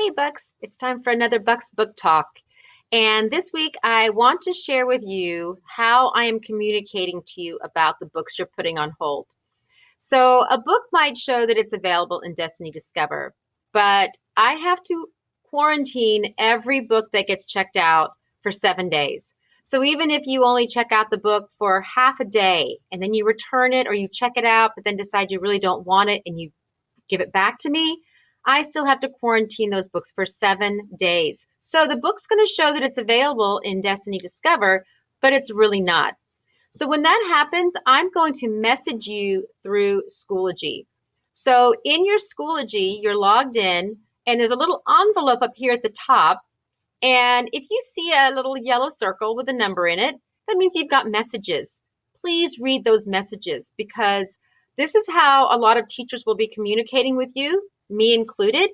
Hey Bucks, it's time for another Bucks Book Talk. And this week I want to share with you how I am communicating to you about the books you're putting on hold. So, a book might show that it's available in Destiny Discover, but I have to quarantine every book that gets checked out for 7 days. So, even if you only check out the book for half a day and then you return it or you check it out, but then decide you really don't want it and you give it back to me, I still have to quarantine those books for 7 days. So the book's going to show that it's available in Destiny Discover, but it's really not. So when that happens, I'm going to message you through Schoology. So in your Schoology, you're logged in, and there's a little envelope up here at the top. And if you see a little yellow circle with a number in it, that means you've got messages. Please read those messages because this is how a lot of teachers will be communicating with you, me included.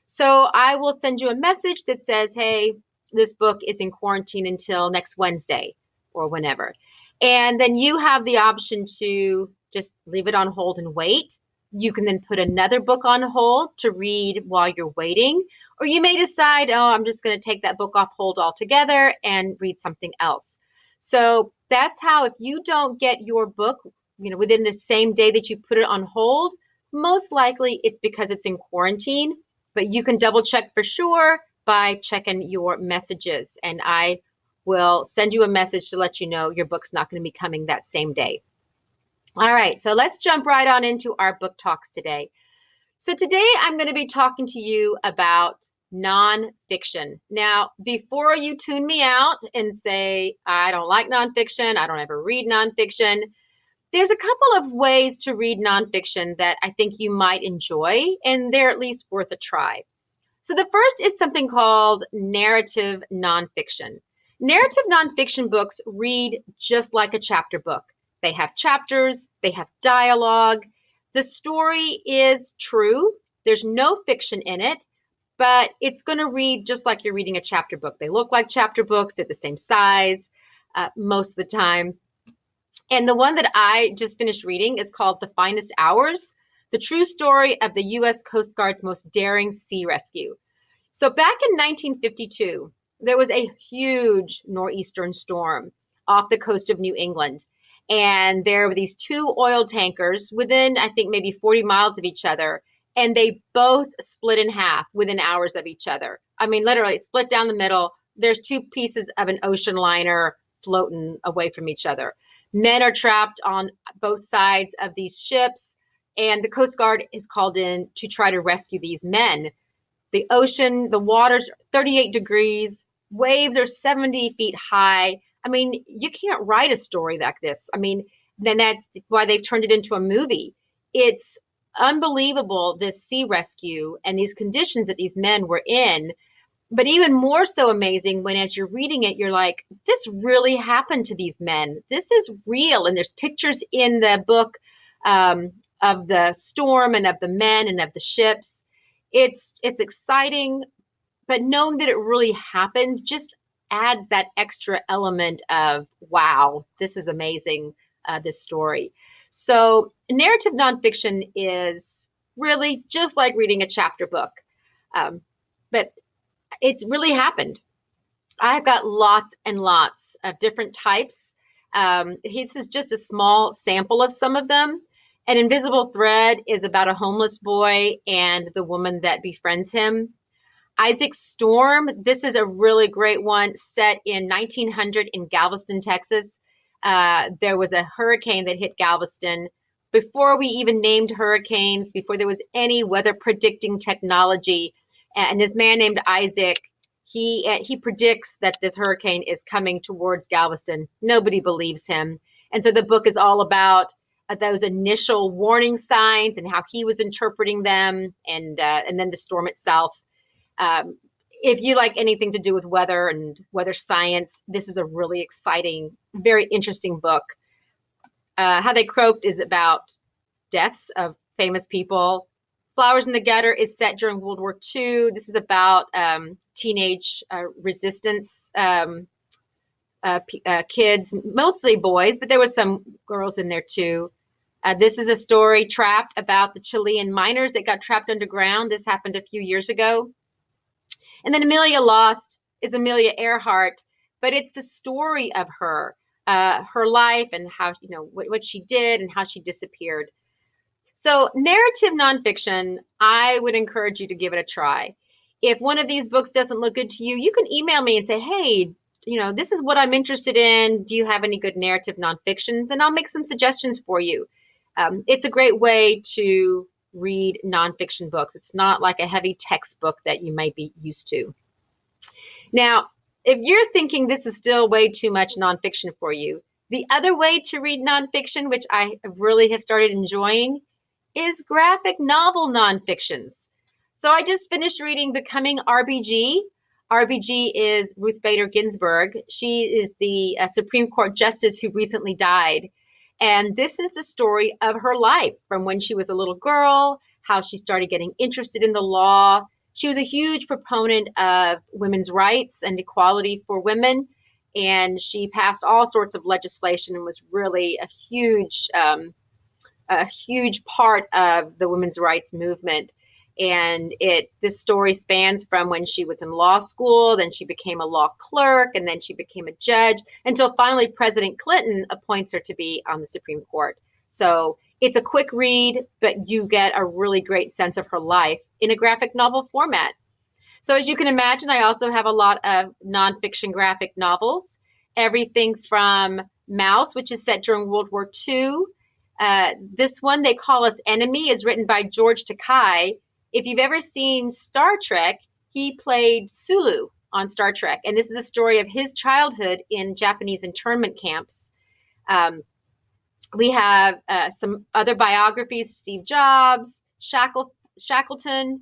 So I will send you a message that says, hey, this book is in quarantine until next Wednesday or whenever. And then you have the option to just leave it on hold and wait. You can then put another book on hold to read while you're waiting. Or you may decide, oh, I'm just going to take that book off hold altogether and read something else. So that's how, if you don't get your book, within the same day that you put it on hold, most likely it's because it's in quarantine. But you can double check for sure by checking your messages. And I will send you a message to let you know your book's not going to be coming that same day. All right, so let's jump right on into our book talks today. So today I'm going to be talking to you about nonfiction. Now, before you tune me out and say, I don't like nonfiction, I don't ever read nonfiction, there's a couple of ways to read nonfiction that I think you might enjoy, and they're at least worth a try. So the first is something called narrative nonfiction. Narrative nonfiction books read just like a chapter book. They have chapters, they have dialogue. The story is true. There's no fiction in it, but it's going to read just like you're reading a chapter book. They look like chapter books. They're the same size most of the time. And the one that I just finished reading is called The Finest Hours, the true story of the U.S. Coast Guard's most daring sea rescue. So back in 1952, there was a huge nor'eastern storm off the coast of New England. And there were these two oil tankers within, I think, maybe 40 miles of each other. And they both split in half within hours of each other. I mean, literally split down the middle. There's two pieces of an ocean liner floating away from each other. Men are trapped on both sides of these ships, and the Coast Guard is called in to try to rescue these men. The ocean, the water's 38 degrees, waves are 70 feet high. I mean, you can't write a story like this. I mean, then that's why they've turned it into a movie. It's unbelievable, this sea rescue and these conditions that these men were in. But even more so amazing when, as you're reading it, you're like, this really happened to these men. This is real. And there's pictures in the book of the storm and of the men and of the ships. It's exciting, but knowing that it really happened just adds that extra element of, wow, this is amazing, this story. So narrative nonfiction is really just like reading a chapter book. But it's really happened. I've got lots and lots of different types. This is just a small sample of some of them. An Invisible Thread is about a homeless boy and the woman that befriends him. Isaac Storm, this is a really great one set in 1900 in Galveston, Texas. There was a hurricane that hit Galveston. Before we even named hurricanes, before there was any weather predicting technology, and this man named Isaac, he predicts that this hurricane is coming towards Galveston. Nobody believes him. And so the book is all about those initial warning signs and how he was interpreting them, and then the storm itself. If you like anything to do with weather and weather science, this is a really exciting, very interesting book. How They Croaked is about deaths of famous people. Flowers in the Gutter is set during World War II. This is about teenage resistance kids, mostly boys, but there was some girls in there too. This is a story, Trapped, about the Chilean miners that got trapped underground. This happened a few years ago. And then Amelia Lost is Amelia Earhart, but it's the story of her life and how, what she did and how she disappeared. So, narrative nonfiction, I would encourage you to give it a try. If one of these books doesn't look good to you, you can email me and say, hey, this is what I'm interested in. Do you have any good narrative nonfictions? And I'll make some suggestions for you. It's a great way to read nonfiction books. It's not like a heavy textbook that you might be used to. Now, if you're thinking this is still way too much nonfiction for you, the other way to read nonfiction, which I really have started enjoying, is graphic novel nonfictions. So I just finished reading Becoming RBG. RBG is Ruth Bader Ginsburg. She is the Supreme Court justice who recently died. And this is the story of her life from when she was a little girl, how she started getting interested in the law. She was a huge proponent of women's rights and equality for women. And she passed all sorts of legislation and was really a huge part of the women's rights movement. And this story spans from when she was in law school, then she became a law clerk, and then she became a judge until finally President Clinton appoints her to be on the Supreme Court. So it's a quick read, but you get a really great sense of her life in a graphic novel format. So as you can imagine, I also have a lot of nonfiction graphic novels, everything from Mouse, which is set during World War II. This one, They Call Us Enemy, is written by George Takei. If you've ever seen Star Trek, he played Sulu on Star Trek. And this is a story of his childhood in Japanese internment camps. We have some other biographies, Steve Jobs, Shackleton,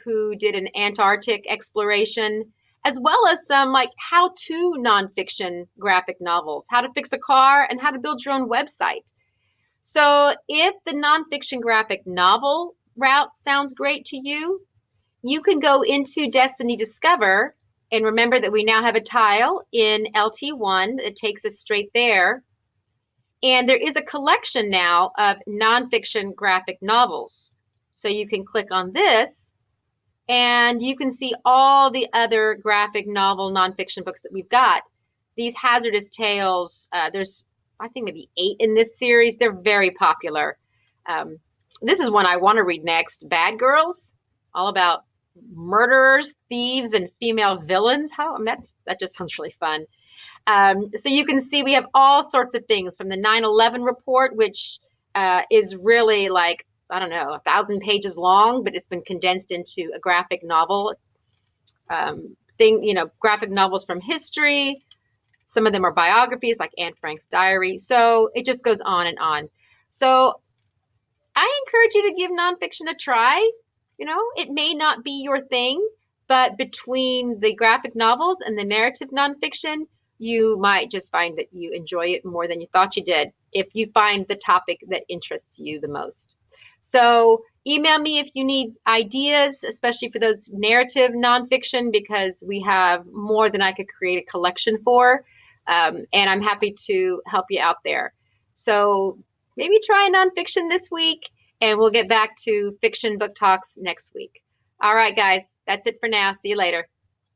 who did an Antarctic exploration, as well as some like how-to nonfiction graphic novels, how to fix a car and how to build your own website. So if the nonfiction graphic novel route sounds great to you, you can go into Destiny Discover, and remember that we now have a tile in LT1 that takes us straight there. And there is a collection now of nonfiction graphic novels. So you can click on this and you can see all the other graphic novel nonfiction books that we've got. These Hazardous Tales, there's, I think, maybe 8 in this series. They're very popular. This is one I want to read next, Bad Girls, all about murderers, thieves, and female villains. That just sounds really fun. So you can see we have all sorts of things from the 9/11 report, which is really like, I don't know, 1,000 pages long, but it's been condensed into a graphic novel graphic novels from history. Some of them are biographies like Anne Frank's diary. So it just goes on and on. So I encourage you to give nonfiction a try. It may not be your thing, but between the graphic novels and the narrative nonfiction, you might just find that you enjoy it more than you thought you did if you find the topic that interests you the most. So email me if you need ideas, especially for those narrative nonfiction, because we have more than I could create a collection for. And I'm happy to help you out there. So maybe try nonfiction this week, and we'll get back to fiction book talks next week. All right, guys, that's it for now. See you later.